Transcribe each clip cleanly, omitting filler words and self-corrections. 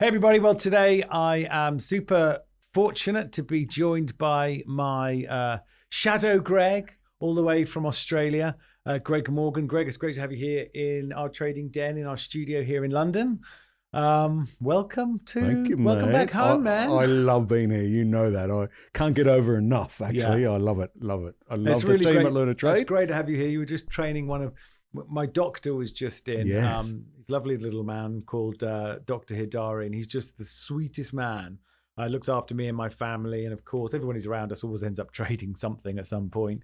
Hey everybody, well today I am super fortunate to be joined by my shadow Greg, all the way from Australia, Greg Morgan. Greg, it's great to have you here in our trading den, in our studio here in London. Welcome Thank you, mate. back home, man. I love being here. You know that. I can't get over enough, actually. I love it. I love the team at LearntoTrade. It's great to have you here. You were just training my doctor was just in. Yes. He's a lovely little man called Dr. Hidari, and he's just the sweetest man. Looks after me and my family, and of course, everyone who's around us always ends up trading something at some point.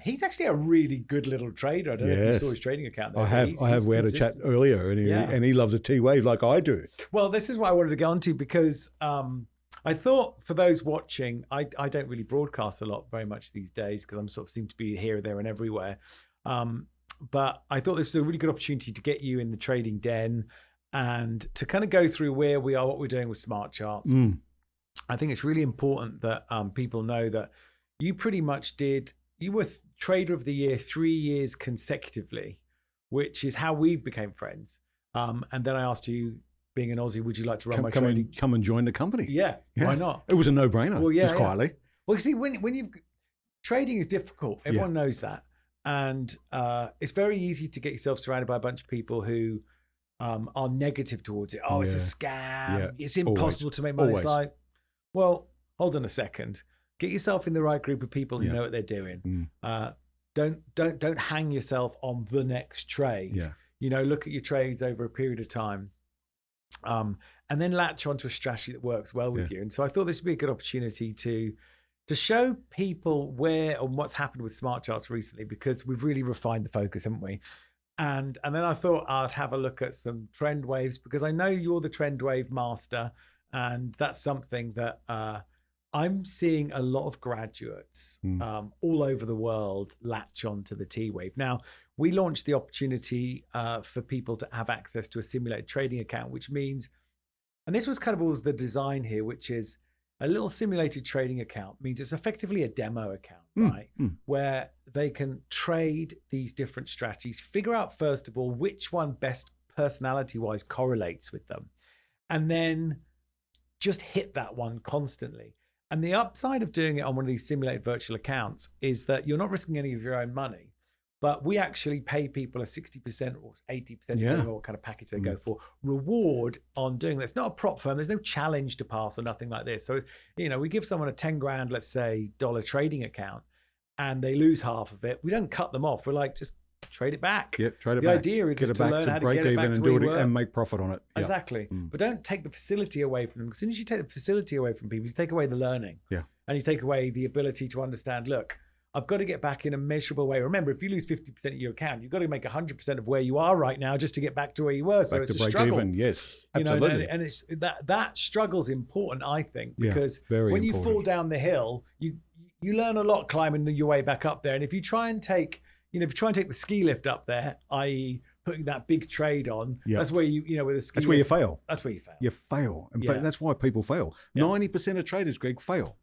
He's actually a really good little trader. I don't know if you saw his trading account there. I have. We had a chat earlier, and he loves a T-wave like I do. Well, this is what I wanted to get onto because I thought for those watching, I don't really broadcast a lot very much these days because I'm sort of seem to be here, there, and everywhere. But I thought this was a really good opportunity to get you in the trading den and to kind of go through where we are, what we're doing with SmartCharts. I think it's really important that people know that you pretty much you were Trader of the Year 3 years consecutively, which is how we became friends. And then I asked you, being an Aussie, would you like to run my trading? Come and join the company. Yeah, yes. Why not? It was a no-brainer, just quietly. Well, you see, when trading is difficult, everyone knows that. And it's very easy to get yourself surrounded by a bunch of people who are negative towards it. Oh, it's a scam. It's impossible to make money. It's like, well, hold on a second. Get yourself in the right group of people who know what they're doing. Don't hang yourself on the next trade. Look at your trades over a period of time, and then latch onto a strategy that works well with you. And so I thought this would be a good opportunity to show people where and what's happened with SmartCharts recently, because we've really refined the focus, haven't we? And then I thought I'd have a look at some trend waves, because I know you're the trend wave master, and that's something that I'm seeing a lot of graduates all over the world latch onto the T-wave. Now, we launched the opportunity for people to have access to a simulated trading account, which means, and this was kind of always the design here, which is a little simulated trading account means it's effectively a demo account, right? Where they can trade these different strategies, figure out, first of all, which one best personality-wise correlates with them, and then just hit that one constantly. And the upside of doing it on one of these simulated virtual accounts is that you're not risking any of your own money, but we actually pay people a 60% or 80%, depending on what kind of package they go for, reward on doing this. It's not a prop firm. There's no challenge to pass or nothing like this. So, we give someone a 10 grand, let's say, dollar trading account, and they lose half of it. We don't cut them off. We're like, just trade it back. Yeah, trade it back. The idea is to learn how to get it back to where you were. And make profit on it. Exactly. But don't take the facility away from them. As soon as you take the facility away from people, you take away the learning. And you take away the ability to understand, look, I've got to get back in a measurable way. Remember, if you lose 50% of your account, you've got to make 100% of where you are right now just to get back to where you were. So it's a struggle. Even, yes, absolutely. And it's that struggle's important, I think, because when you fall down the hill, you learn a lot climbing your way back up there. And if you try and take, the ski lift up there, i.e., putting that big trade on, that's where with a ski. That's where you fail. That's where you fail. You fail, and that's why people fail. 90% of traders, Greg, fail.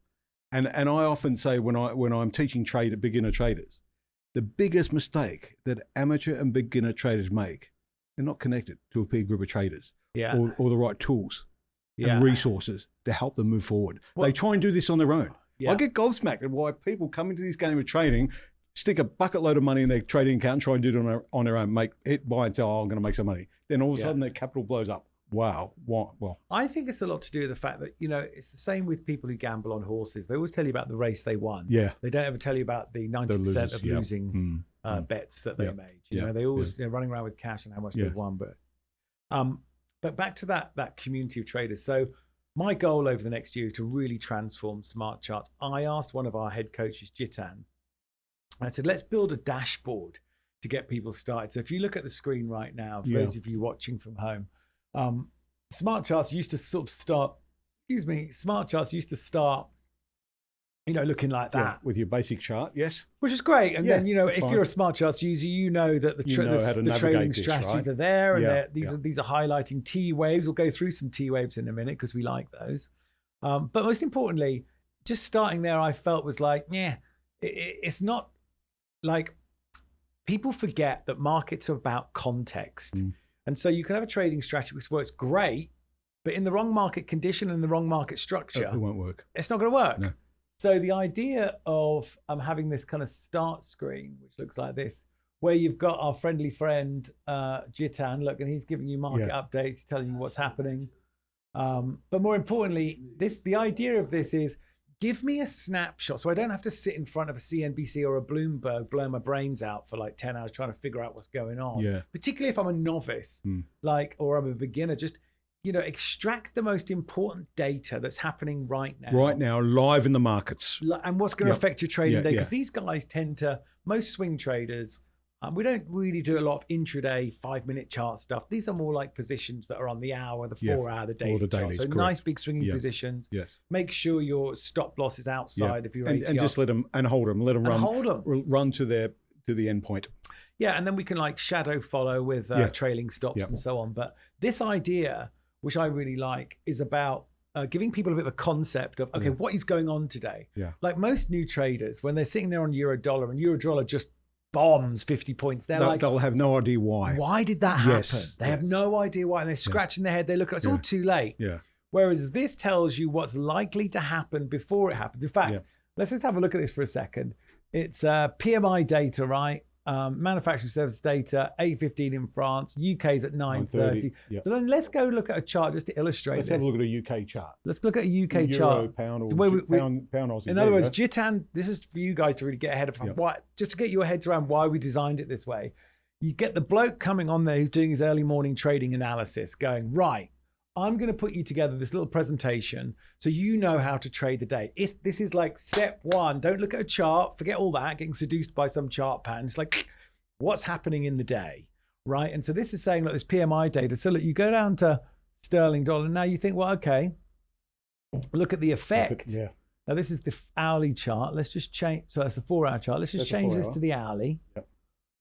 And I often say when I'm teaching beginner traders, the biggest mistake that amateur and beginner traders make, they're not connected to a peer group of traders or the right tools and resources to help them move forward. They try and do this on their own. I get gobsmacked at why people come into this game of trading, stick a bucket load of money in their trading account and try and do it on their own, buy and sell, I'm going to make some money. Then all of a sudden their capital blows up. Wow. What? Well, I think it's a lot to do with the fact that, it's the same with people who gamble on horses. They always tell you about the race they won. They don't ever tell you about the 90% of losing bets that they made. They always, they're running around with cash and how much they've won. But back to that community of traders. So my goal over the next year is to really transform SmartCharts. I asked one of our head coaches, Jitan, I said, let's build a dashboard to get people started. So if you look at the screen right now, for those of you watching from home, SmartCharts used to sort of start, SmartCharts used to start, looking like that. With your basic chart, Which is great. And then, if you're a SmartCharts user, you know that the trading strategies are there. And these are highlighting T waves. We'll go through some T waves in a minute because we like those. But most importantly, just starting there, I felt was like, it's not like, people forget that markets are about context. And so you can have a trading strategy which works great But in the wrong market condition and the wrong market structure, It won't work. it's not going to work. No. So the idea of having this kind of start screen, which looks like this, where you've got our friendly friend Jitan, look, and he's giving you market updates, he's telling you what's happening. But more importantly, the idea of this is give me a snapshot, so I don't have to sit in front of a CNBC or a Bloomberg, blow my brains out for like 10 hours trying to figure out what's going on. Yeah. Particularly if I'm a novice, or I'm a beginner, just extract the most important data that's happening right now. Right now, live in the markets. And what's going to affect your trading day. Because Yeah. these guys most swing traders, we don't really do a lot of intraday 5-minute chart stuff. These are more like positions that are on the hour, the 4 hour, the daily chart. So nice big swinging positions. Yes. Make sure your stop loss is outside of your ATR. And just let them hold them run to the end point. Yeah, and then we can like shadow follow with trailing stops and so on. But this idea, which I really like, is about giving people a bit of a concept of, okay, what is going on today? Yeah. Like most new traders, when they're sitting there on euro dollar and euro dollar just bombs 50 points, they'll have no idea why. Why did that happen? They have no idea why. And they're scratching their head. They look at it. It's all too late. Yeah. Whereas this tells you what's likely to happen before it happens. In fact, let's just have a look at this for a second. It's PMI data, right? Manufacturing service data, 8:15 in France. UK's at 9:30. Yeah. So then let's go look at a chart just to illustrate Let's this. have a look at a UK chart. Let's look at a UK Euro, chart. Pound, or So pound Aussie. In other words, Jitan, this is for you guys to really get ahead of why, just to get your heads around why we designed it this way. You get the bloke coming on there who's doing his early morning trading analysis going, right, I'm going to put you together this little presentation so you know how to trade the day. If this is like step one, don't look at a chart, forget all that, getting seduced by some chart pattern. It's like, what's happening in the day, right? And so this is saying, look, this PMI data. So look, you go down to sterling dollar. Now you think, well, okay, look at the effect. Now this is the hourly chart. Let's just change. So that's the 4 hour chart. Let's just change this to the hourly,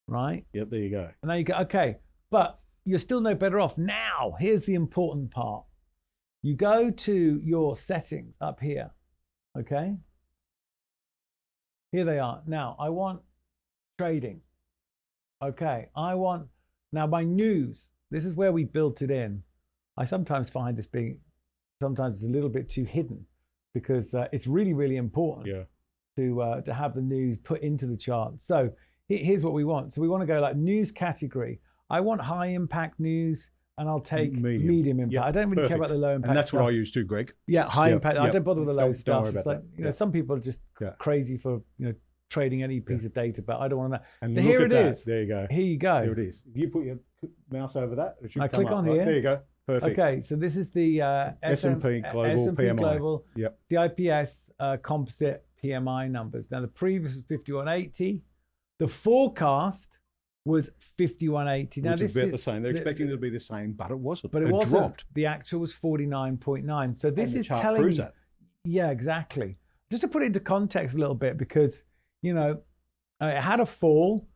right? Yep, there you go. And now you go, okay, but you're still no better off. Now, here's the important part. You go to your settings up here, okay? Here they are. Now, I want trading. Okay, now my news, this is where we built it in. I sometimes find this sometimes it's a little bit too hidden because it's really, really important to have the news put into the chart. So here's what we want. So we want to go like news category. I want high impact news and I'll take medium impact. I don't really care about the low impact. And that's stuff. what I use too, Greg. Yeah, high impact. I don't bother with the low stuff. Don't worry about that. Some people are just crazy for, trading any piece of data, but I don't want to know. And here it is. There you go. Here you go. Here it is. If you put your mouse over that, it should I come click up. on here. There you go. Perfect. Okay, so this is the S&P Global PMI. Global, Yep. the IPS composite PMI numbers. Now the previous was 5180. The forecast was 5180. Now Which this is about the same. They're expecting it to be the same, but it wasn't. But it wasn't. Dropped. The actual was 49.9. So this And is the chart telling proves you. that. Yeah, exactly. Just to put it into context a little bit, because it had a fall,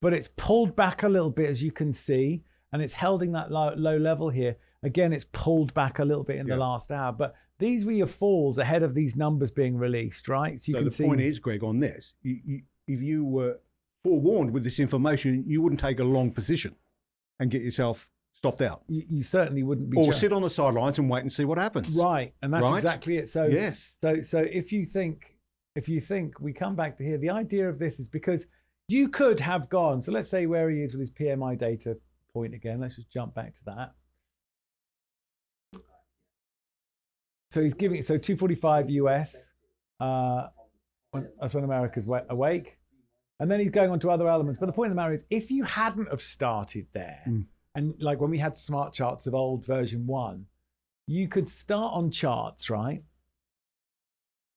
but it's pulled back a little bit, as you can see, and it's holding that low level here. Again, it's pulled back a little bit in the last hour, but these were your falls ahead of these numbers being released, right? So you can see. The point is, Greg, on this, if you were forewarned with this information, you wouldn't take a long position and get yourself stopped out. You certainly wouldn't be. Or sit on the sidelines and wait and see what happens. Right, and that's exactly it. So yes. So if you think we come back to here, the idea of this is because you could have gone. So let's say where he is with his PMI data point again. Let's just jump back to that. So he's giving it, so 245 US. That's when America's awake. And then he's going on to other elements. But the point of the matter is, if you hadn't have started there, and like when we had SmartCharts of old version 1, you could start on charts, right?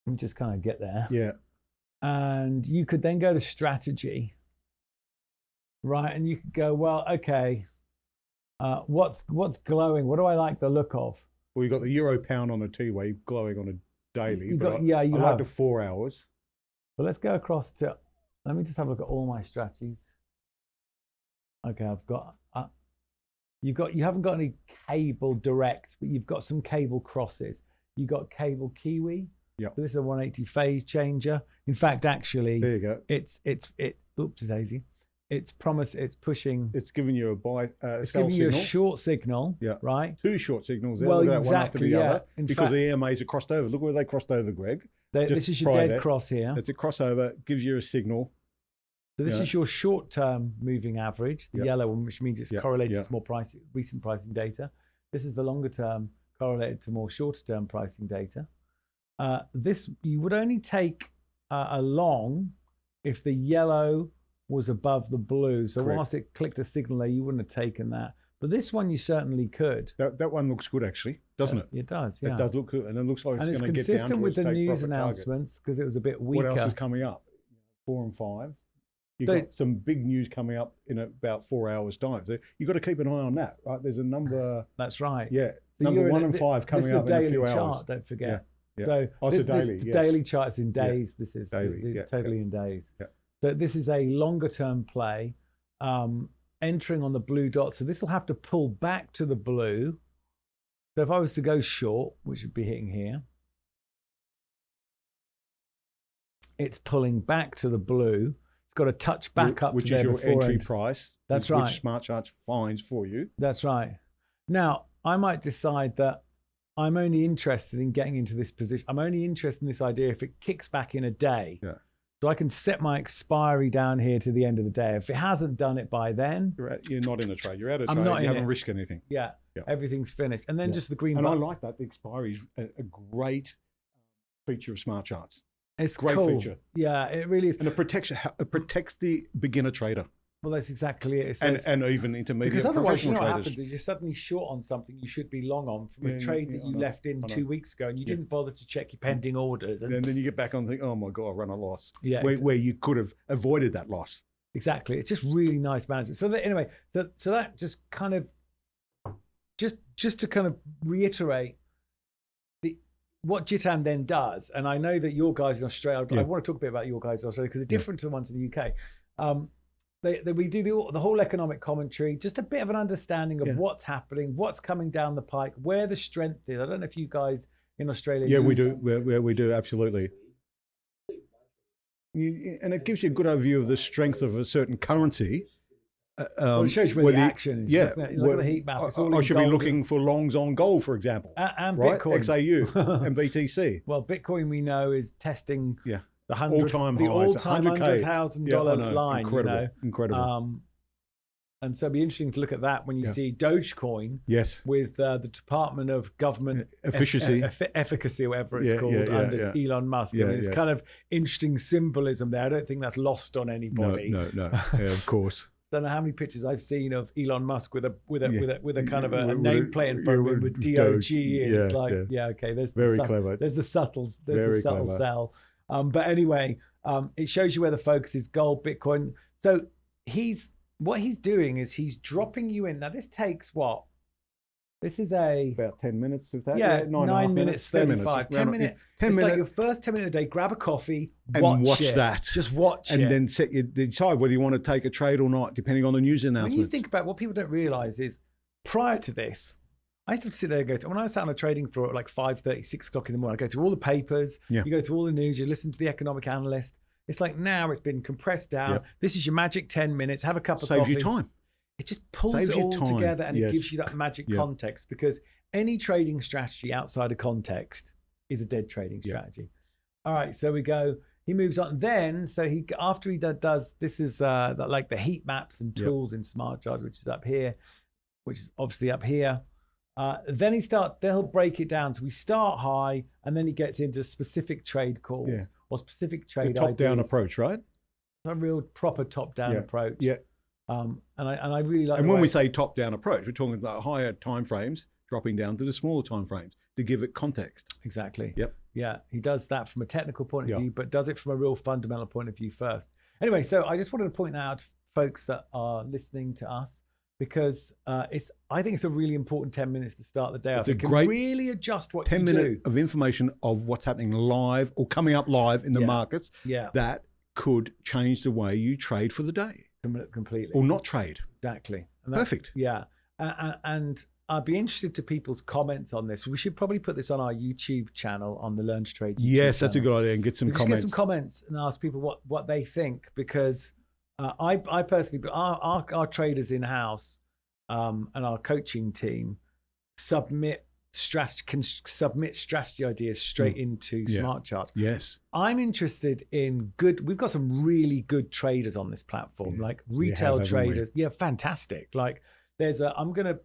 And just kind of get there. Yeah. And you could then go to strategy, right? And you could go, well, okay, what's glowing? What do I like the look of? Well, you've got the euro pound on a T-wave glowing on a daily. You I have. like the 4 hours. But let's go across to, let me just have a look at all my strategies. Okay, I've got, you haven't got any cable direct, but you've got some cable crosses. You've got cable Kiwi. Yep. So this is a 180 phase changer. In fact, actually, there you go. Oops, daisy. It's pushing. It's giving you a buy. It's sell giving you a signal. short signal. Yeah. Right. Two short signals there. Well, Look at that, exactly. one after the Yeah. other. In Because fact, the EMAs are crossed over. Look where they crossed over, Greg. This is your dead cross here. It's a crossover. Gives you a signal. So this is your short-term moving average, the yellow one, which means it's correlated to more recent pricing data. This is the longer-term correlated to more shorter-term pricing data. This you would only take a long if the yellow was above the blue. So whilst it clicked a signal there, you wouldn't have taken that. But this one you certainly could. That one looks good, actually, doesn't it? It does, yeah. It does look good, and it looks like it's going to get down consistent with the news target. announcements because it was a bit weaker. What else is coming up? 4 and 5. You've got some big news coming up in about 4 hours' time. So you've got to keep an eye on that, right? There's a number. That's right. Yeah, so number 1 and 5 coming up in a few chart, hours. Don't forget. Yeah. So also daily. The daily chart's in days. This is daily. totally in days. Yeah. So this is a longer term play, entering on the blue dot. So this will have to pull back to the blue. So if I was to go short, which would be hitting here, it's pulling back to the blue. It's got to touch back up which to there is your entry end. price. That's right. Which SmartCharts finds for you. That's right. Now, I might decide that I'm only interested in getting into this position. I'm only interested in this idea if it kicks back in a day. Yeah. So I can set my expiry down here to the end of the day. If it hasn't done it by then, you're not in a trade. You're out of trade. I'm not you in haven't it. risked anything. Yeah. Everything's finished. And then just the green button. button. I like that. The expiry is a great feature of SmartCharts. It's great cool. feature. Yeah, it really is. And it protects the beginner trader. Well, that's exactly it. It says, and even intermediate because otherwise, professional what traders. happens is you're suddenly short on something you should be long on from a trade that you left in 2 weeks ago, and you didn't bother to check your pending orders. And then you get back on and think, oh my God, I run a loss. Yeah, where you could have avoided that loss. Exactly. It's just really nice management. So that, anyway, so that just kind of, just to kind of reiterate what Jitan then does, and I know that your guys in Australia, I want to talk a bit about your guys in Australia because they're different to the ones in the UK. We do the whole economic commentary, just a bit of an understanding of what's happening, what's coming down the pike, where the strength is. I don't know if you guys in Australia. Yeah, we do. We do, absolutely. And it gives you a good overview of the strength of a certain currency. Well, it shows you where the action is. Yeah, look at the heat map. It's all I should be looking for longs on gold, for example, and right? Bitcoin, XAU, and BTC. Well, Bitcoin we know is testing the all-time $100,000 line. Incredible, incredible. And so it'd be interesting to look at that when you see Dogecoin. Yes. With the Department of Government Efficacy, or whatever it's called, under Elon Musk. I mean, it's kind of interesting symbolism there. I don't think that's lost on anybody. No. Yeah, of course. I don't know how many pictures I've seen of Elon Musk with a kind of a nameplate in front of him with DOG. It's like, okay, there's very the clever. There's the subtle sell. But anyway, it shows you where the focus is: gold, Bitcoin. So what he's doing is he's dropping you in. Now this takes what? This is about 10 minutes of that. Yeah, 9 minutes 35. 10 minutes. 10 minutes. Like your first 10 minutes of the day. Grab a coffee and watch that. Just watch and it, and then decide whether you want to take a trade or not, depending on the news announcements. When you think about what people don't realize is, prior to this, I used to sit there and go through, when I sat on a trading floor at like 5:30, 6 o'clock in the morning, I go through all the papers. You go through all the news. You listen to the economic analyst. It's like now it's been compressed down. This is your magic 10 minutes. Have a cup of coffee. Saves you time. It just pulls it all together, and it gives you that magic context, because any trading strategy outside of context is a dead trading strategy. All right, so we go. He moves on. Then, after he does this is like the heat maps and tools in SmartCharts, which is up here, which is obviously up here. Then he'll break it down. So we start high, and then he gets into specific trade calls or specific trade ideas. Top-down approach, right? A real proper top-down approach. Yeah. And I really like. And when we say top-down approach, we're talking about higher time frames dropping down to the smaller time frames to give it context. Exactly. Yep. Yeah, he does that from a technical point of view, but does it from a real fundamental point of view first. Anyway, so I just wanted to point out to folks that are listening to us, because I think it's a really important 10 minutes to start the day off. It can really adjust what 10 minutes of information of what's happening live or coming up live in the markets that could change the way you trade for the day. Completely. Or not trade. Exactly. Perfect. Yeah. And I'd be interested to people's comments on this. We should probably put this on our YouTube channel, on the Learn to Trade YouTube Yes, that's channel. a good idea, and get some comments. Get some comments and ask people what they think, because I personally, our traders in house and our coaching team can submit strategy ideas straight into SmartCharts. Yes. I'm interested in we've got some really good traders on this platform, like retail traders. Yeah, fantastic. Like I'm gonna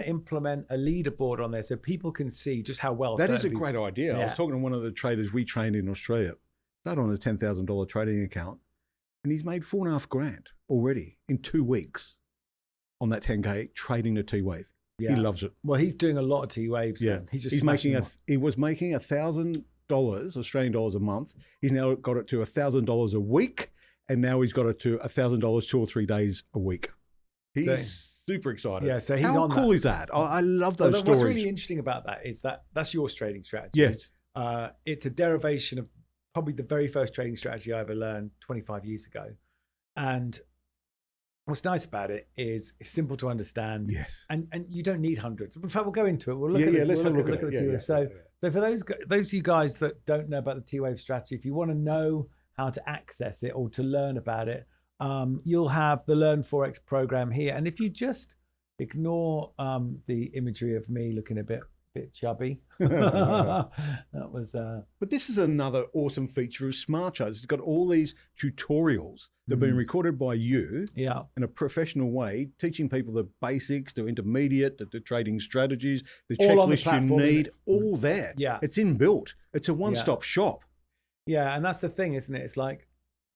implement a leaderboard on there so people can see just how well. That is a great idea. I was talking to one of the traders we trained in Australia, started on a $10,000 trading account, and he's made $4.5 grand already in 2 weeks on that 10K trading the T-wave. Yeah. He loves it. Well, he's doing a lot of T-waves. Yeah. He was making $1,000 Australian dollars a month. He's now got it to $1,000 a week, and now he's got it to $1,000 2 or 3 days a week. He's super excited. Yeah, so he's How on cool is that? I love those stories. What's really interesting about that is that's your trading strategy. Yes. It's a derivation of probably the very first trading strategy I ever learned 25 years ago. And what's nice about it is it's simple to understand. Yes. And you don't need hundreds. In fact, we'll go into it. We'll look let's look at the T-wave. So for those of you guys that don't know about the T-wave strategy, if you want to know how to access it or to learn about it, you'll have the Learn Forex program here. And if you just ignore the imagery of me looking a bit chubby, that was. But this is another awesome feature of SmartCharts. It's got all these tutorials that have been recorded by you in a professional way, teaching people the basics, the intermediate, the trading strategies, the checklist you need, all there. Yeah, it's inbuilt. It's a one-stop shop. Yeah, and that's the thing, isn't it? It's like,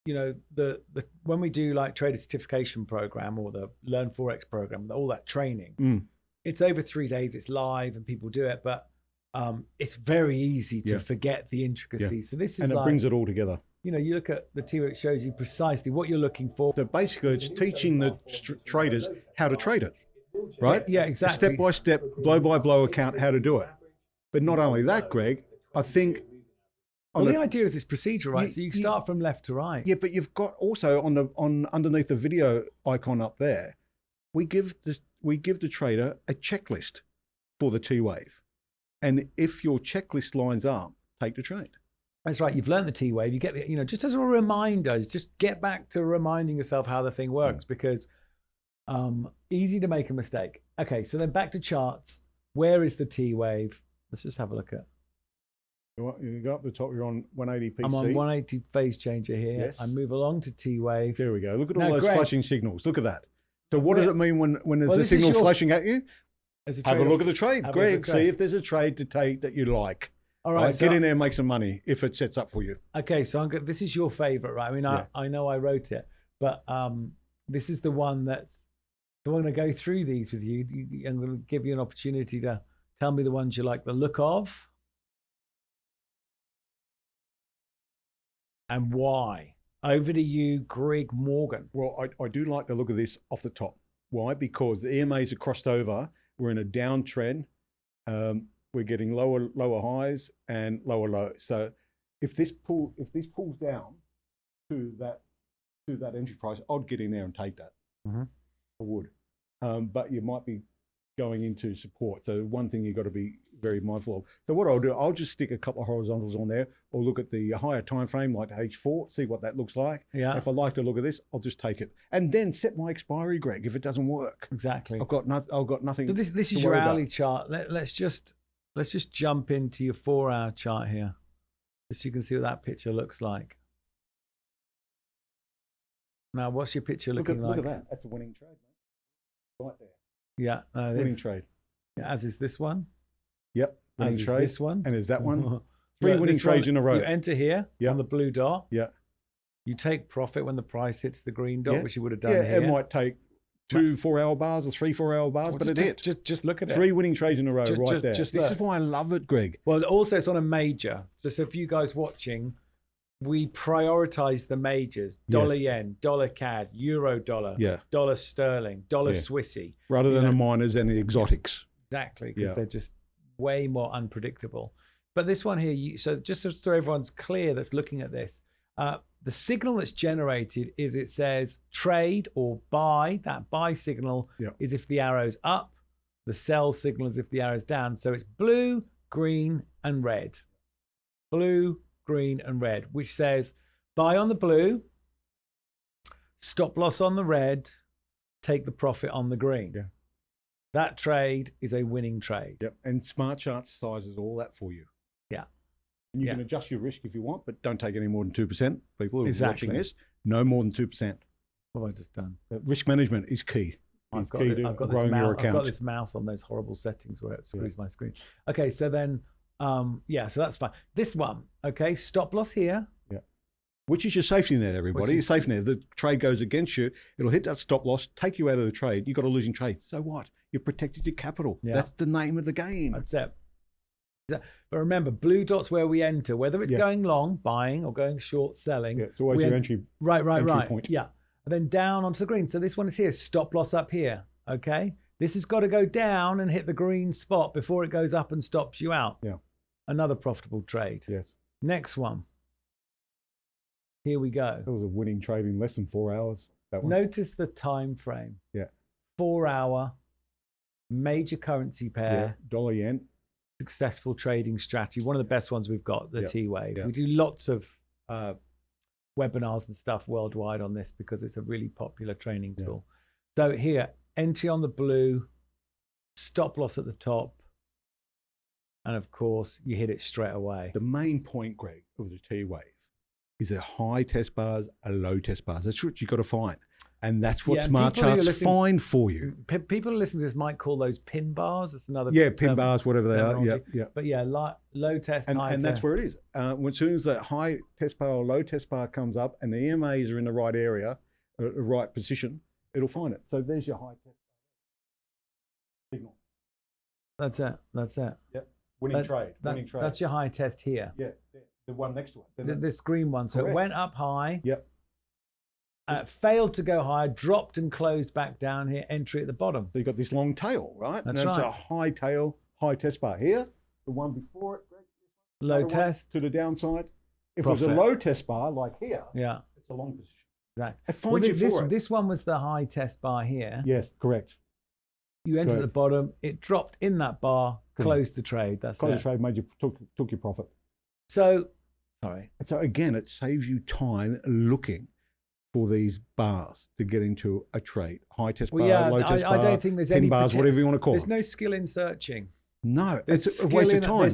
you know, the when we do like trader certification program or the Learn Forex program, all that training, it's over 3 days, it's live and people do it, but it's very easy to forget the intricacies. So this is it brings it all together. You know, you look at the T-wave, it shows you precisely what you're looking for. So basically it's teaching the traders how to trade it, right? Yeah, exactly. Step by step, blow by blow account, how to do it. But not only that, Greg, I think... Well, the idea is it's procedural, right? So you start from left to right. Yeah, but you've got also on underneath the video icon up there, we give the trader a checklist for the T-wave. And if your checklist lines up, take the trade. That's right. You've learned the T-wave. You get the, you know, just as a reminder, just get back to reminding yourself how the thing works because easy to make a mistake. Okay, so then back to charts. Where is the T-wave? Let's just have a look at. You go up the top, you're on 180 PC. I'm on 180 phase changer here. Yes. I move along to T-wave. There we go. Look at all those flashing signals. Look at that. So what does it mean when there's a signal flashing at you? Have a look at the trade, Greg. See if there's a trade to take that you like. All right, so get in there and make some money if it sets up for you. Okay, so this is your favorite, right? I mean, I know I wrote it, but this is the one that's. So I'm going to go through these with you. I'm going to give you an opportunity to tell me the ones you like the look of and why. Over to you, Greg Morgan. Well, I do like the look of this off the top. Why? Because the EMAs are crossed over. We're in a downtrend. We're getting lower highs and lower lows. So if this pulls down to that entry price, I'd get in there and take that. I would. But you might be going into support. So one thing you've got to be very mindful of. So what I'll do, I'll just stick a couple of horizontals on there or look at the higher time frame like H4, see what that looks like. Yeah. If I like to look at this, I'll just take it. And then set my expiry, Greg, if it doesn't work. Exactly. I've got nothing. So this is your hourly chart. Let's just jump into your 4-hour chart here. Just so you can see what that picture looks like. Now, what's your picture looking like? Look at that. That's a winning trade, mate. Right there. Yeah. Winning trade. Yeah, as is this one. Yep. Winning trade. This one. And is that one. 3 winning trades in a row. You enter here on the blue dot. Yeah. You take profit when the price hits the green dot, which you would have done here. It might take 2 4-hour bars or 3 4-hour bars, but it hit. Just look at it. 3 winning trades in a row right there. This is why I love it, Greg. Well, also it's on a major. So for you guys watching, we prioritize the majors: dollar yen, dollar CAD, euro dollar, dollar sterling, dollar Swissy, rather than the minors and the exotics. Exactly, because they're just way more unpredictable. But this one here, so just so everyone's clear that's looking at this, the signal that's generated is it says trade or buy. That buy signal is if the arrow's up. The sell signal is if the arrow's down. So it's blue, green, and red. Blue, green, and red, which says buy on the blue, stop loss on the red, take the profit on the green. Yeah. That trade is a winning trade. Yep. And SmartCharts sizes all that for you. Yeah. And you Yeah. can adjust your risk if you want, but don't take any more than 2%. People who are Exactly. watching this, no more than 2%. What have I just done? Risk management is key. I've got Growing this mouse on those horrible settings where it screws my screen. Okay, so then, so that's fine. This one, okay, stop loss here. Yeah. Which is your safety net, everybody. Your safety net. If the trade goes against you, it'll hit that stop loss, take you out of the trade. You've got a losing trade. So what? You've protected your capital. Yeah. That's the name of the game. That's it. But remember, blue dot's where we enter, whether it's going long, buying, or going short, selling. Yeah, it's always your entry. Right. Point. Yeah. And then down onto the green. So this one is here, stop loss up here. Okay. This has got to go down and hit the green spot before it goes up and stops you out. Yeah. Another profitable trade. Yes. Next one. Here we go. That was a winning trade in less than 4 hours. That one. Notice the time frame. Yeah. 4 hour, major currency pair. Yeah. Dollar yen. Successful trading strategy. One of the best ones we've got, the T-Wave. Yeah. We do lots of webinars and stuff worldwide on this because it's a really popular training tool. So here, entry on the blue, stop loss at the top, and of course, you hit it straight away. The main point, Greg, of the T-Wave is a high test bars, a low test bars. That's what you've got to find. And that's what SmartCharts find for you. People who listen to this might call those pin bars. That's another pin bars, whatever they are. Yeah. But low test, high and that's where it is. As soon as that high test bar or low test bar comes up and the EMAs are in the right area, the right position, it'll find it. So there's your high test signal. That's it. Yep. Winning trade. That's your high test here. Yeah. The one next to it. This green one. So it went up high. Yep. Failed to go higher, dropped and closed back down here, entry at the bottom. So you've got this long tail, right? That's a high tail, high test bar. Here, the one before it, low test. To the downside. If it was a low test bar, like here, it's a long position. Exactly. This one was the high test bar here. Yes, correct. You entered at the bottom, it dropped in that bar, closed the trade. That's closed the trade, took your profit. So again, it saves you time looking for these bars to get into a trade. High test bar, low test bar, I don't think there's pin any bars, whatever you want to call it. There's no skill in searching. No, it's a waste of time.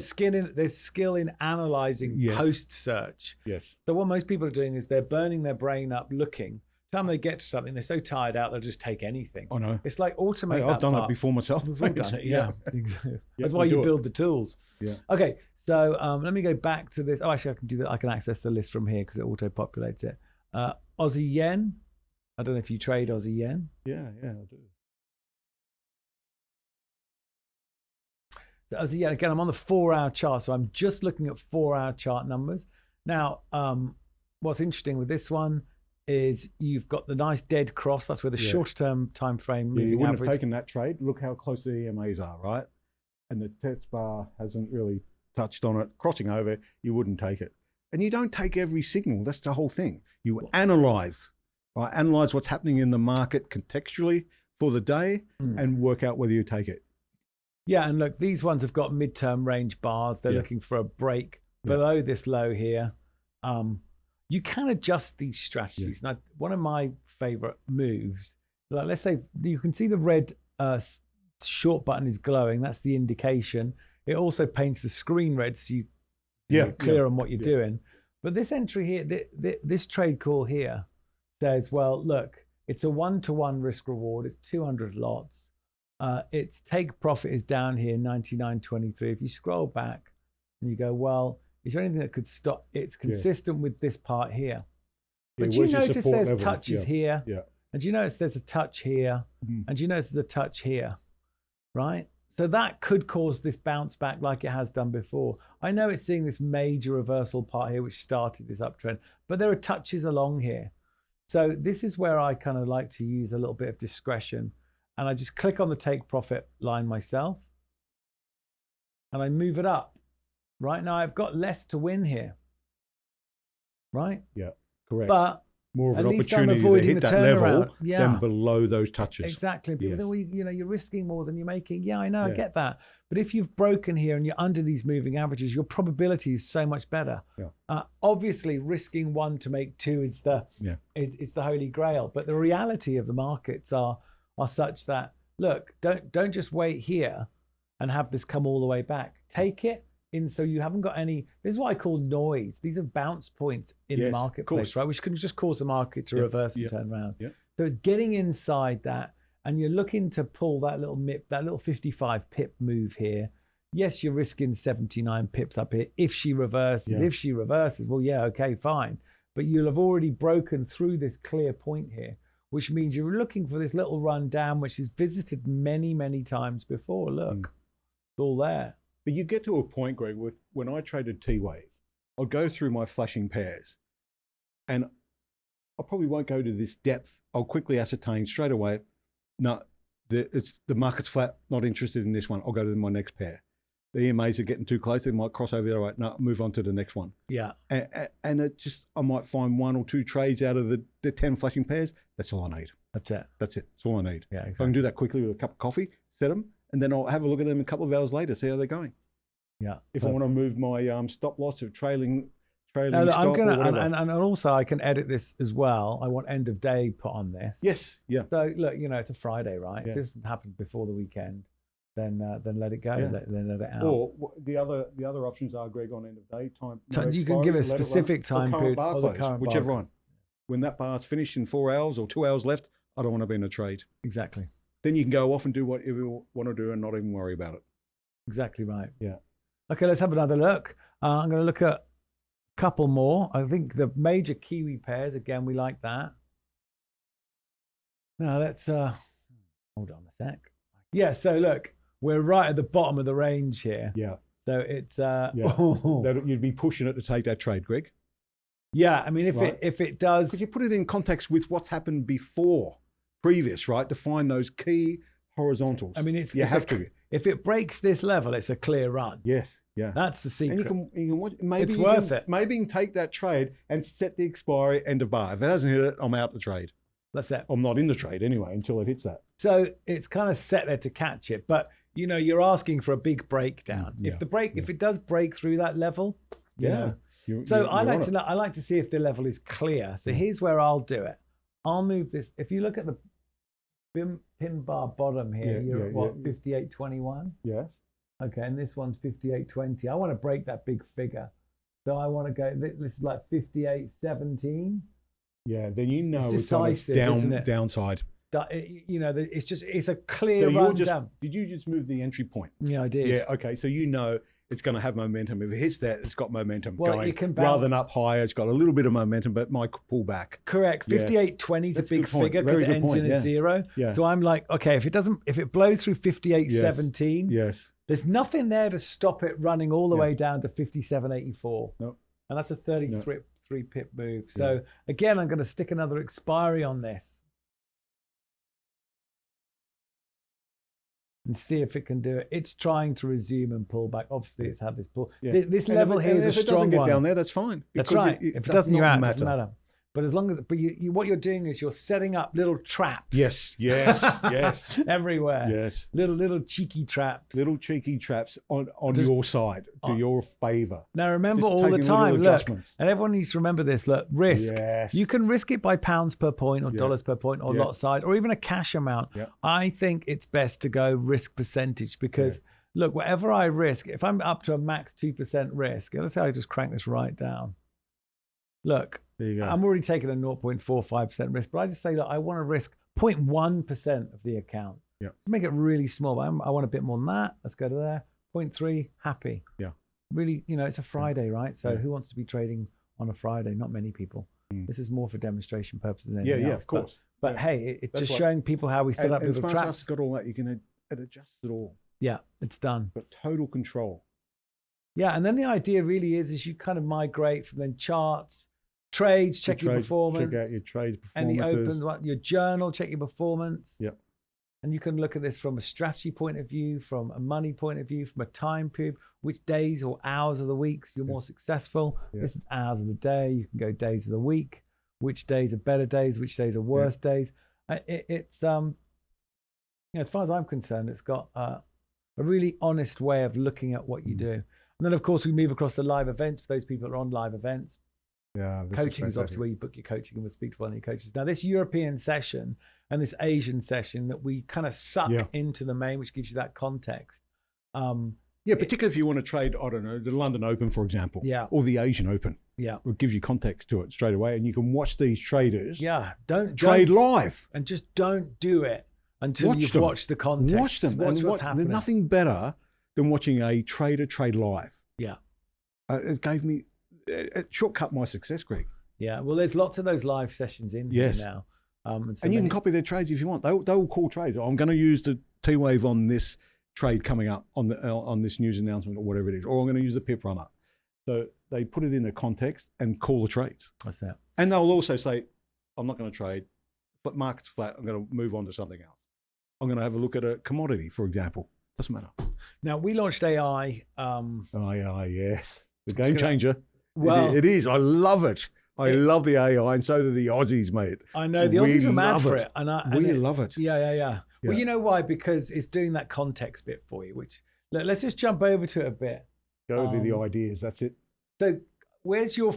There's skill in analyzing post search. Yes. So what most people are doing is they're burning their brain up looking. Time they get to something, they're so tired out they'll just take anything. I know. It's like automate. Hey, I've done it before myself. We've all done it. Yeah. Exactly. That's why you build the tools. Yeah. Okay. So let me go back to this. Oh, actually, I can do that. I can access the list from here because it auto populates it. Aussie yen. I don't know if you trade Aussie yen. Yeah, I do. So Aussie yen, again, I'm on the 4 hour chart, so I'm just looking at 4 hour chart numbers. Now, what's interesting with this one is you've got the nice dead cross. That's where the short term time frame. You wouldn't have taken that trade. Look how close the EMAs are, right? And the test bar hasn't really touched on it. Crossing over, you wouldn't take it. And you don't take every signal. That's the whole thing. You analyze, right? Analyze what's happening in the market contextually for the day and work out whether you take it. Yeah, and look, these ones have got midterm range bars. They're looking for a break below this low here. You can adjust these strategies. Now, one of my favorite moves, like let's say you can see the red short button is glowing. That's the indication. It also paints the screen red so you're clear on what you're doing. But this entry here, this trade call here says, well, look, it's a 1-to-1 risk reward. It's 200 lots. Its take profit is down here, 99.23. If you scroll back and you go, well, is there anything that could stop? It's consistent with this part here. But you notice there's touches here. Yeah. And you notice there's a touch here. And you notice there's a touch here, right? So that could cause this bounce back like it has done before. I know it's seeing this major reversal part here, which started this uptrend, but there are touches along here. So this is where I kind of like to use a little bit of discretion. And I just click on the take profit line myself. And I move it up. Right now, I've got less to win here. Right? Yeah, correct. But more of At an least I'm opportunity to avoiding hit the that level turnaround. Yeah. than below those touches. Exactly. People Yes. think, well, you're risking more than you're making. Yeah, I know, I Yeah. get that. But if you've broken here and you're under these moving averages, your probability is so much better. Yeah. Obviously, risking 1 to make 2 is the holy grail. But the reality of the markets are such that, look, don't just wait here and have this come all the way back. Take it in, so you haven't got any. This is what I call noise. These are bounce points in the marketplace, right? Which can just cause the market to reverse and turn around. Yeah. So it's getting inside that, and you're looking to pull that little MIP, that little 55 pip move here. Yes, you're risking 79 pips up here. If she reverses, well, yeah, okay, fine. But you'll have already broken through this clear point here, which means you're looking for this little run down, which is visited many, many times before. Look, it's all there. But you get to a point, Greg, with when I traded T-Wave, I'll go through my flashing pairs, and I probably won't go to this depth. I'll quickly ascertain straight away, no, the market's flat, not interested in this one. I'll go to my next pair. The EMAs are getting too close. They might cross over the other way. No, move on to the next one. Yeah. And it just, I might find 1 or 2 trades out of the 10 flashing pairs. That's all I need. That's it. That's all I need. Yeah, exactly. So I can do that quickly with a cup of coffee, set them, and then I'll have a look at them a couple of hours later, see how they're going. Yeah. If I want to move my stop loss of trailing look, stop I'm gonna, or whatever. and also I can edit this as well. I want end of day put on this. Yes. Yeah. So look, it's a Friday, right? Yeah. If this happened before the weekend, then let it go. Yeah. Then let it out. Or the other options are, Greg, on end of day time. So you can give a specific time period or the current whichever bar. one. When that bar's finished in 4 hours or 2 hours left, I don't want to be in a trade. Exactly. Then you can go off and do whatever you want to do and not even worry about it. Exactly right. Yeah. Okay, let's have another look. I'm going to look at a couple more. I think the major Kiwi pairs, again, we like that. Now let's hold on a sec. Yeah, so look, we're right at the bottom of the range here. Yeah. So it's you'd be pushing it to take that trade, Greg. Yeah, I mean, if it does, could you put it in context with what's happened before, previous, right, to find those key horizontals? I mean, if it breaks this level, it's a clear run. Yes, yeah. That's the secret. And you can watch, maybe it's worth it. Maybe you can take that trade and set the expiry end of bar. If it hasn't hit it, I'm out the trade. That's it. I'm not in the trade anyway until it hits that. So it's kind of set there to catch it, but you're asking for a big breakdown. Yeah, if it does break through that level, I like to see if the level is clear. So here's where I'll do it. I'll move this. If you look at the pin bar bottom here, you're at what, 58.21? Yes. Okay, and this one's 58.20. I want to break that big figure. So I want to go, this is like 58.17. Yeah, then it's decisive, isn't it? Downside. It's a clear run down. Did you just move the entry point? Yeah, I did. Yeah, okay. So it's going to have momentum. If it hits that, it's got momentum going. It can rather than up higher. It's got a little bit of momentum, but might pull back. Correct. 58.20 is a big figure because it ends in a zero. Yeah. So I'm like, okay, if it blows through 58.17, yes, there's nothing there to stop it running all the way down to 57.84. Nope. And that's a 33 pip move. So again, I'm going to stick another expiry on this and see if it can do it. It's trying to resume and pull back. Obviously, it's had this pull. Yeah. This level here is a strong one. If it doesn't get down there, that's fine. That's right. If it doesn't, you're out. It doesn't matter. But as long as, what you're doing is you're setting up little traps. Yes. Everywhere. Yes. Little cheeky traps. Little cheeky traps on your side, to your favor. Now remember all the time, look, and everyone needs to remember this, look, risk. Yes. You can risk it by pounds per point or dollars per point or lot size or even a cash amount. Yeah. I think it's best to go risk percentage because look, whatever I risk, if I'm up to a max 2% risk, let's say I just crank this right down. Look, there you go. I'm already taking a 0.45% risk, but I just say, look, I want to risk 0.1% of the account. Yeah. Make it really small. But I want a bit more than that. Let's go to there. 0.3, happy. Yeah. Really, it's a Friday, right? So who wants to be trading on a Friday? Not many people. This is more for demonstration purposes than anything else. Yeah, of course. But hey, it's just showing people how we set up little traps. SmartCharts got all that. You can adjust it all. Yeah, it's done. But total control. Yeah, and then the idea really is you kind of migrate from then charts, trades, check your performance. Check out your trade performances. performances. And your journal, check your performance. Yep. And you can look at this from a strategy point of view, from a money point of view, from a time period, which days or hours of the weeks you're more successful. This is hours of the day. You can go days of the week. which days are better days, which days are worse days. It's as far as I'm concerned, it's got a really honest way of looking at what you do. And then, of course, we move across to live events for those people that are on live events. Yeah, coaching is obviously where you book your coaching and we'll speak to one of your coaches. Now, this European session and this Asian session that we kind of suck into the main, which gives you that context. Particularly if you want to trade, I don't know, the London Open, for example, or the Asian Open. Yeah, it gives you context to it straight away, and you can watch these traders. Don't trade live, and just don't do it until you've watched the context. Watch them. Watch what's happening. There's nothing better than watching a trader trade live. Yeah, it gave me. It shortcut my success, Greg. Yeah, well, there's lots of those live sessions in here now. And you can copy their trades if you want. They'll call trades. I'm going to use the T-wave on this trade coming up on this news announcement or whatever it is, or I'm going to use the pip runner. So they put it in a context and call the trades. That's that. And they'll also say, I'm not going to trade, but market's flat. I'm going to move on to something else. I'm going to have a look at a commodity, for example. Doesn't matter. Now, we launched AI. AI, yes. The game changer. Well, it is. I love it. I love the AI, and so do the Aussies, mate. I know the Aussies are mad for it, and we love it. Yeah. Well, you know why? Because it's doing that context bit for you. Which let's just jump over to it a bit. Go with the ideas. That's it. So, where's your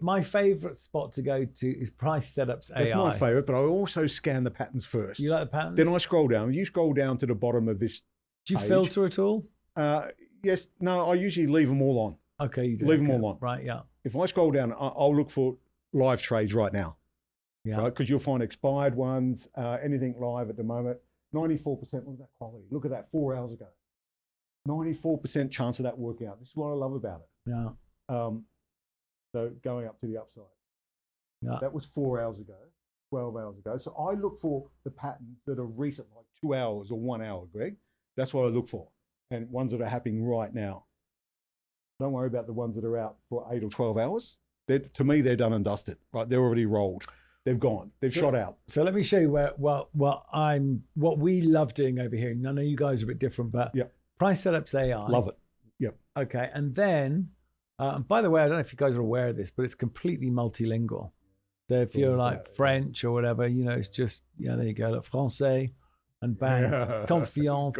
my favorite spot to go to is Price Setups AI. That's my favorite, but I also scan the patterns first. You like the patterns? Then I scroll down. You scroll down to the bottom of this. Do you filter at all? Yes. No. I usually leave them all on. Okay, you do. Leave them all on. Right. Yeah. If I scroll down, I'll look for live trades right now. Yeah. Right, because you'll find expired ones, anything live at the moment. 94%. Look at that quality. Look at that 4 hours ago. 94% chance of that working out. This is what I love about it. Yeah. So going up to the upside. Yeah. That was 4 hours ago, 12 hours ago. So I look for the patterns that are recent, like 2 hours or 1 hour, Greg. That's what I look for. And ones that are happening right now. Don't worry about the ones that are out for 8 or 12 hours. To me, they're done and dusted. Right? They're already rolled. They've gone. They've shot out. So let me show you what we love doing over here. And I know you guys are a bit different, but Price Setups AI. Love it. Yep. Okay. And then, by the way, I don't know if you guys are aware of this, but it's completely multilingual. So if you're like French or whatever, it's just, there you go. Like Français and bang. Confiance.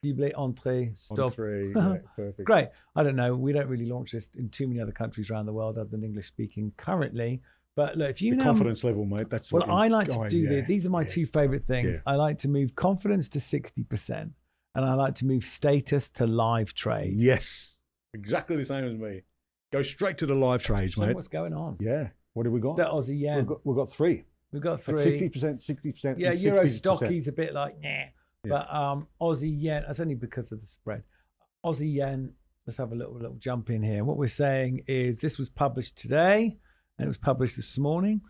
Cible, entrée, stop. Perfect. Great. I don't know. We don't really launch this in too many other countries around the world other than English speaking currently. But look, if you know confidence level, mate, that's what I like to do. These are my two favorite things. I like to move confidence to 60%, and I like to move status to live trade. Yes, exactly the same as me. Go straight to the live trades, mate. What's going on? Yeah. What have we got? The Aussie yen. We've got three. We've got three. 60%. Yeah, Euro stocky's a bit like, nah. Yeah. But Aussie yen, that's only because of the spread. Aussie yen, let's have a little jump in here. What we're saying is this was published today and it was published this morning.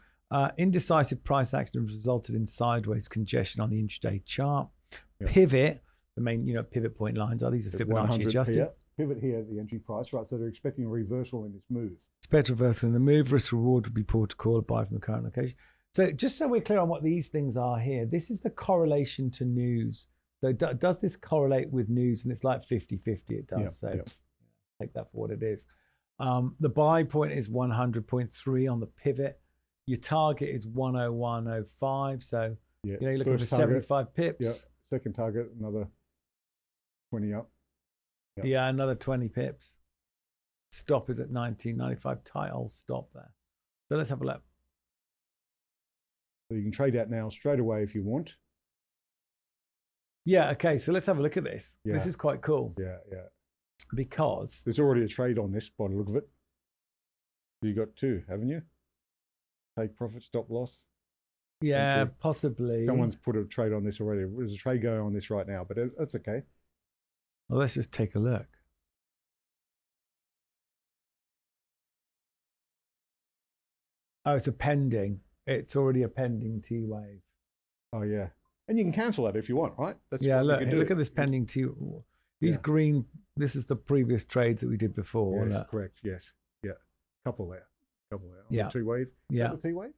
Indecisive price action has resulted in sideways congestion on the intraday chart. Yeah. Pivot, the main pivot point lines are these are Fibonacci adjusted. Here. Pivot here at the entry price, right? So they're expecting a reversal in this move. Expect reversal in the move. Risk reward would be poor to call, buy from the current location. So just so we're clear on what these things are here, this is the correlation to news. So does this correlate with news? And it's like 50-50, it does. Take that for what it is. The buy point is 100.3 on the pivot. Your target is 101.05. So you're looking for 75 pips. Yeah. Second target, another 20 up. Yep. Yeah, another 20 pips. Stop is at 19.95. Tight old stop there. So let's have a look. So you can trade out now straight away if you want. Yeah, okay, so let's have a look at this. Yeah. This is quite cool. Yeah. Because there's already a trade on this by the look of it. You got two, haven't you? Take profit, stop loss. Yeah, possibly. Someone's put a trade on this already. There's a trade going on this right now, but that's okay. Well, let's just take a look. Oh, it's a pending. It's already a pending T-wave. Oh, yeah. And you can cancel that if you want, right? Look at this pending T. These green, this is the previous trades that we did before. Yes, correct. Yes. Yeah. Couple there. Yeah. T-wave. Yeah. T-wave?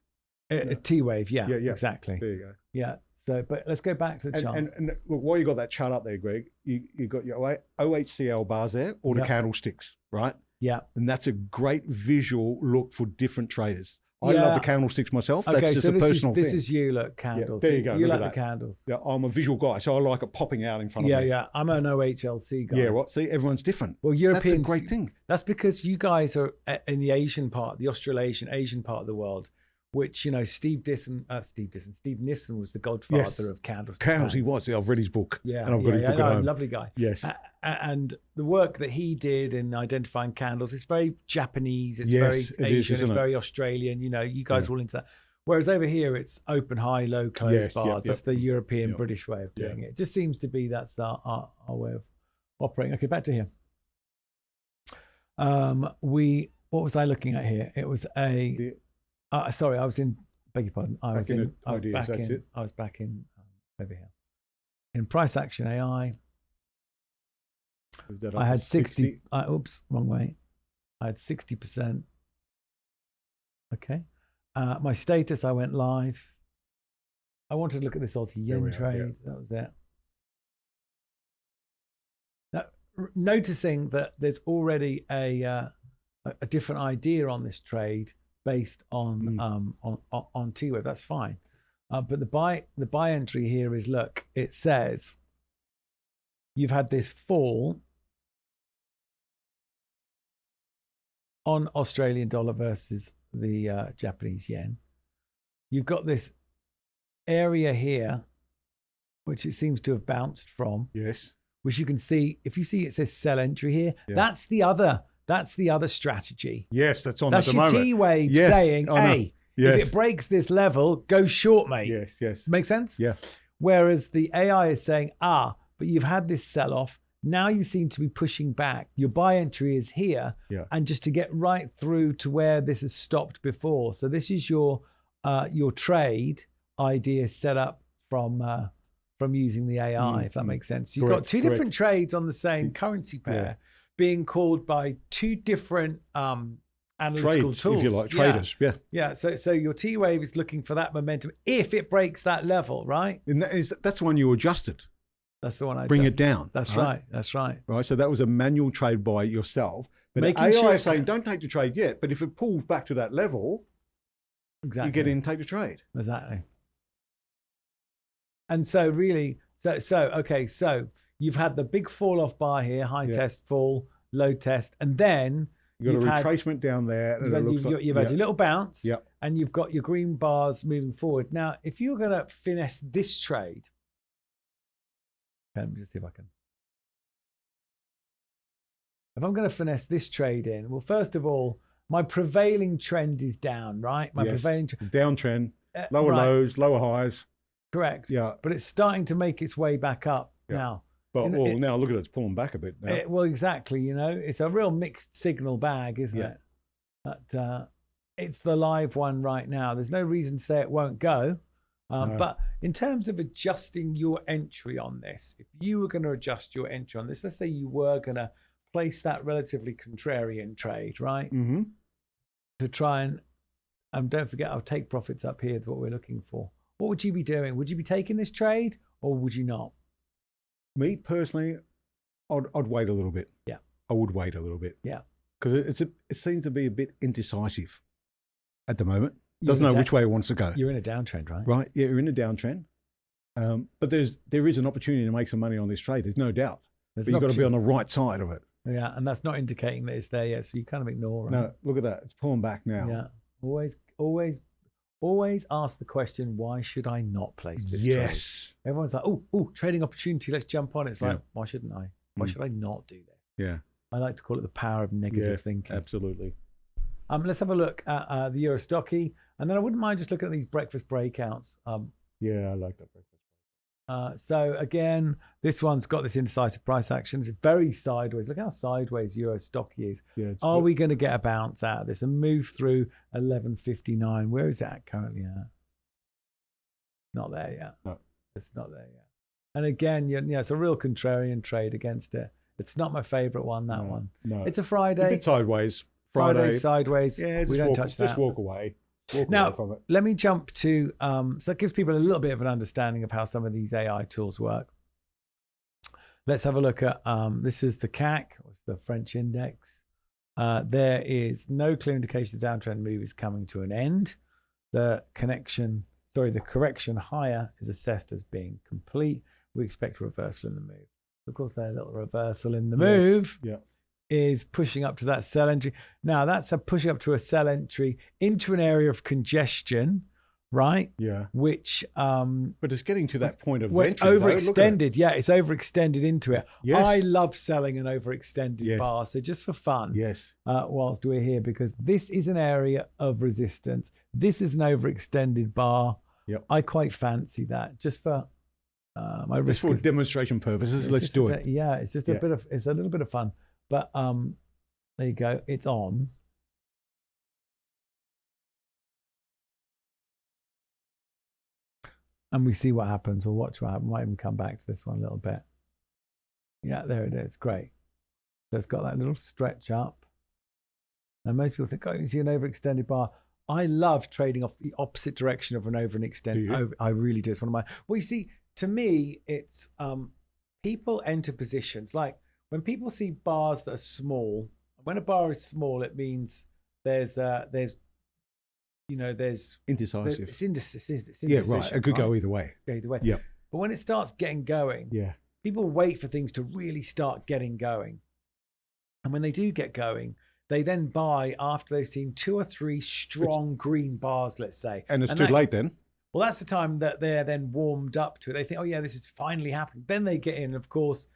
A T-wave, yeah. Exactly. There you go. Yeah. So, but let's go back to the chart. And look, while you got that chart up there, Greg, you got your OHCL bars there, or the candlesticks, right? Yeah. And that's a great visual look for different traders. I love the candlesticks myself. That's Okay, just so a personal this thing. is you, look, candles. Yeah, there you go. You look like at the that. candles. Yeah, I'm a visual guy, so I like it popping out in front of me. Yeah. I'm an OHLC guy. Yeah, what? See, everyone's different. Well, Europeans, that's a great thing. That's because you guys are in the Asian part, the Australasian, Asian part of the world, which, Steve Nissen was the godfather of candles. Candles, he was. I've read his book. Yeah, and I've got his book at home. Lovely guy. Yes. And the work that he did in identifying candles, it's very Japanese, it's Yes, very it Asian, is, it's isn't it? very Australian. You guys are all into that. Whereas over here, it's open, high, low, closed bars. That's the European, British way of doing it. It just seems to be that's our way of operating. Okay, back to here. What was I looking at here? It was sorry, I was in. Beg your pardon. I was back in over here in price action AI. I had 60. Oops, wrong way. I had 60%. Okay. My status, I went live. I wanted to look at this Aussie yen trade. That was it. Now, noticing that there's already a different idea on this trade based on T-Wave. That's fine. But the buy entry here is, look, it says you've had this fall on Australian dollar versus the Japanese yen. You've got this area here, which it seems to have bounced from. Yes. Which you can see, if you see it says sell entry here, that's the other strategy. Yes, that's on that's at the your moment. T-wave saying, hey, if it breaks this level, go short, mate. Yes. Make sense? Yeah. Whereas the AI is saying, but you've had this sell-off. Now you seem to be pushing back. Your buy entry is here. Yeah. And just to get right through to where this has stopped before. So this is your trade idea set up from using the AI, if that makes sense. You've got two different trades on the same currency pair being called by two different analytical tools. If you like, traders. Yeah. So your T-wave is looking for that momentum if it breaks that level, right? And that's the one you adjusted. That's the one I bring it down. That's right. That's right. Right. So that was a manual trade by yourself. But AI is saying, don't take the trade yet. But if it pulls back to that level, you get in and take the trade. Exactly. And so really, so you've had the big fall off bar here, high test, fall, low test, and then you've got a retracement down there. You've had your little bounce, and you've got your green bars moving forward. Now, if you're going to finesse this trade, let me just see if I can. If I'm going to finesse this trade in, well, first of all, my prevailing trend is down, right? My prevailing downtrend, lower lows, lower highs. Correct. Yeah. But it's starting to make its way back up now. But now look at it, it's pulling back a bit now. Well, exactly. It's a real mixed signal bag, isn't it? But it's the live one right now. There's no reason to say it won't go. No. But in terms of adjusting your entry on this, if you were going to adjust your entry on this, let's say you were going to place that relatively contrarian trade, right? Mm-hmm. To try and don't forget our take profits up here is what we're looking for. What would you be doing? Would you be taking this trade or would you not? Me personally, I'd wait a little bit. Yeah. I would wait a little bit. Yeah. Because it seems to be a bit indecisive at the moment. Doesn't know which way it wants to go. You're in a downtrend, right? Right. Yeah, you're in a downtrend. But there is an opportunity to make some money on this trade. There's no doubt. But you've got to be on the right side of it. Yeah, and that's not indicating that it's there yet. So you kind of ignore it. No, look at that. It's pulling back now. Yeah. Always ask the question, why should I not place this trade? Everyone's like, oh, trading opportunity, let's jump on it. It's like, why shouldn't I? Why should I not do this? Yeah. I like to call it the power of negative thinking. Absolutely. Let's have a look at the Euro Stocky, and then I wouldn't mind just looking at these breakfast breakouts. Yeah, I like that breakfast. So again, this one's got this indecisive price action. It's very sideways. Look how sideways Euro Stocky is. Yeah, are we going to get a bounce out of this and move through 1159? Where is that currently at? Not there yet. No. It's not there yet. And again, it's a real contrarian trade against it. It's not my favorite one, that one. No. It's a Friday. It's a bit sideways. Friday sideways. Yeah, we don't touch that. Just walk away. Now, let me jump to, so that gives people a little bit of an understanding of how some of these AI tools work. Let's have a look at, this is the CAC, what's the French index. There is no clear indication the downtrend move is coming to an end. The correction higher is assessed as being complete. We expect a reversal in the move. Of course, that little reversal in the move is pushing up to that sell entry. Now, that's a pushing up to a sell entry into an area of congestion, right? Yeah. Which but it's getting to that point of well, it's overextended. Yeah, it's overextended into it. Yes. I love selling an overextended bar. So just for fun, whilst we're here, because this is an area of resistance. This is an overextended bar. Yep. I quite fancy that just for my risk. Just for demonstration purposes, let's do it. Yeah, it's just it's a little bit of fun. But there you go. It's on. And we see what happens. We'll watch what happens. Might even come back to this one a little bit. Yeah, there it is. Great. So it's got that little stretch up. And most people think, oh, you see an overextended bar. I love trading off the opposite direction of an overextended. I really do. It's one of my. Well, you see, to me, it's people enter positions. Like when people see bars that are small, when a bar is small, it means there's indecisive. It's indecision. Yeah, right. It could go either way. Yeah. But when it starts getting going, people wait for things to really start getting going. And when they do get going, they then buy after they've seen 2 or 3 strong green bars, let's say. And it's too late then. Well, that's the time that they're then warmed up to it. They think, oh, yeah, this is finally happening. Then they get in. Of course,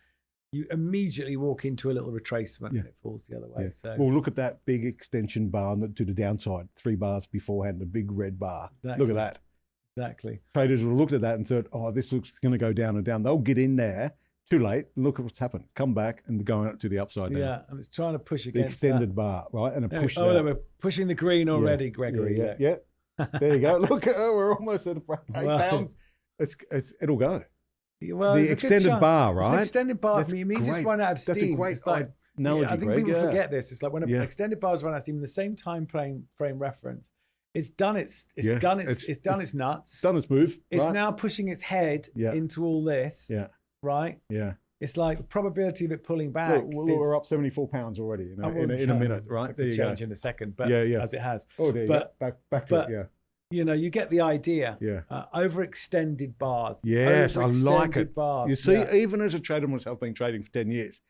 you immediately walk into a little retracement and it falls the other way. Yeah. So, well, look at that big extension bar to the downside, 3 bars beforehand, the big red bar. Exactly. Look at that. Exactly. Traders will have looked at that and thought, oh, this looks going to go down and down. They'll get in there. Too late. Look at what's happened. Come back and going up to the upside now. Yeah, and it's trying to push the against extended bar, right? And it pushed. Oh, we're pushing the green already, Gregory. Yeah. There you go. Look, we're almost at £8. It'll go. Well, the extended bar, right? It's the extended bar. I mean, just run out of steam. That's a great analogy, I think Greg. people forget this. It's like when an extended bars run out of steam in the same time frame reference. It's done its nuts. It's done its move. It's now pushing its head into all this. Yeah. Right. Yeah. It's like the probability of it pulling back. We're up 74 pounds already in a minute, right? There you go. Change in a second, but as it has. Oh, there you go. Back to it. Yeah. You know, you get the idea. Yeah. Overextended bars. Yes, I like it. Bars. You see, even as a trader myself, been trading for 10 years,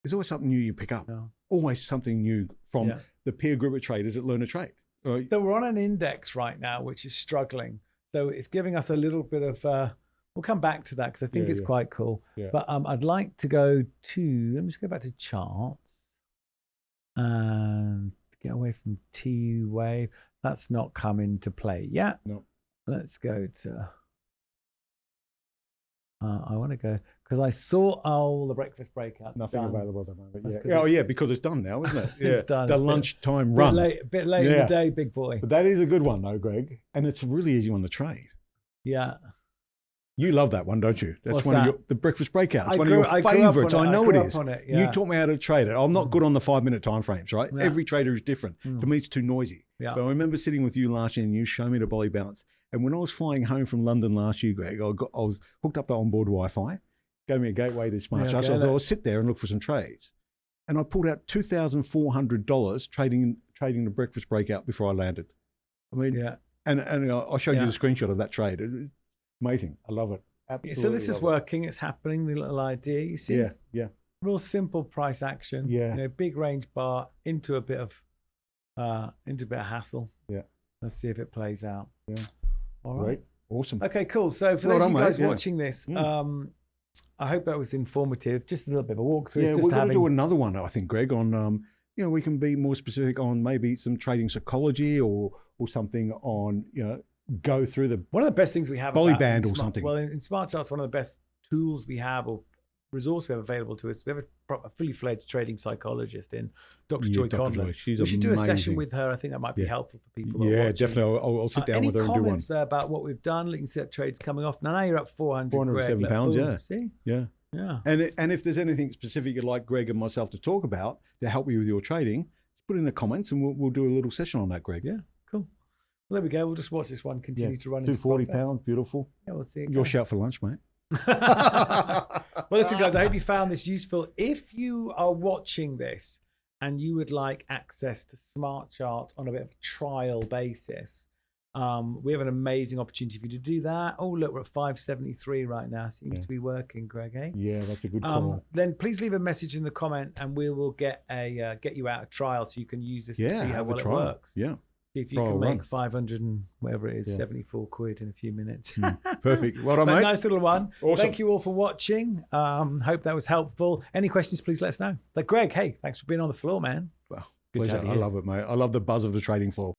there's always something new you pick up. No. Always something new from the peer group of traders that learn to trade. Right? So we're on an index right now, which is struggling. So it's giving us a little bit of. We'll come back to that because I think it's quite cool. Yeah. But I'd like to go to. Let me just go back to charts and get away from T wave. That's not come into play yet. No. Let's go to. I want to go because I saw the breakfast breakout. Nothing available at the moment. Yeah. Because it's done now, isn't it? Yeah. It's done. The lunchtime run. A bit late in the day, big boy. But that is a good one, though, Greg. And it's a really easy one to trade. Yeah. You love that one, don't you? That's What's one that? of the breakfast breakouts. One of your favourites. I know it is. You taught me how to trade it. I'm not good on the 5-minute time frames, right? Yeah. Every trader is different. To me, it's too noisy. Yeah. But I remember sitting with you last year and you showed me the Bolly balance. And when I was flying home from London last year, Greg, I was hooked up to onboard Wi-Fi, gave me a gateway to SmartCharts. So I thought I'll sit there and look for some trades. And I pulled out $2,400 trading the breakfast breakout before I landed. I mean, and I showed you the screenshot of that trade. It's amazing. I love it. Absolutely. So this is working. It's happening. The little idea. You see? Yeah. Real simple price action. Yeah. You know, big range bar into a bit of hassle. Yeah. Let's see if it plays out. Yeah. All right. Great. Awesome. Okay, cool. So for those of you guys watching this, I hope that was informative. Just a little bit of a walkthrough. Yeah, we're going to do another one, I think, Greg, on we can be more specific on maybe some trading psychology or something on, go through one of the best things we have Bolly band or something. Well, in SmartCharts, one of the best tools we have or resource we have available to us, we have a fully fledged trading psychologist in Dr. Joy Conlon. We should do a session with her. I think that might be helpful for people. Yeah, definitely. I'll sit down with her and do one. Any comments there about what we've done? You can see that trade's coming off. Now you're up 407 pounds. Yeah. See? Yeah. Yeah. And if there's anything specific you'd like Greg and myself to talk about to help you with your trading, put in the comments and we'll do a little session on that, Greg. Yeah. Cool. Well, there we go. We'll just watch this one continue to run. 240 pounds, beautiful. Yeah, we'll see. Your shout for lunch, mate. Well, listen, guys, I hope you found this useful. If you are watching this and you would like access to SmartCharts on a bit of a trial basis, we have an amazing opportunity for you to do that. Oh, look, we're at 573 right now. Seems to be working, Greg, eh? Yeah, that's a good call. Then please leave a message in the comment, and we will get you out a trial so you can use this to see how well it works. Yeah. See if you can make 500 and whatever it is, 74 quid in a few minutes. Perfect. Well done, mate. Nice little one. Awesome. Thank you all for watching. Hope that was helpful. Any questions, please let us know. Greg, hey, thanks for being on the floor, man. Well, pleasure. I love it, mate. I love the buzz of the trading floor.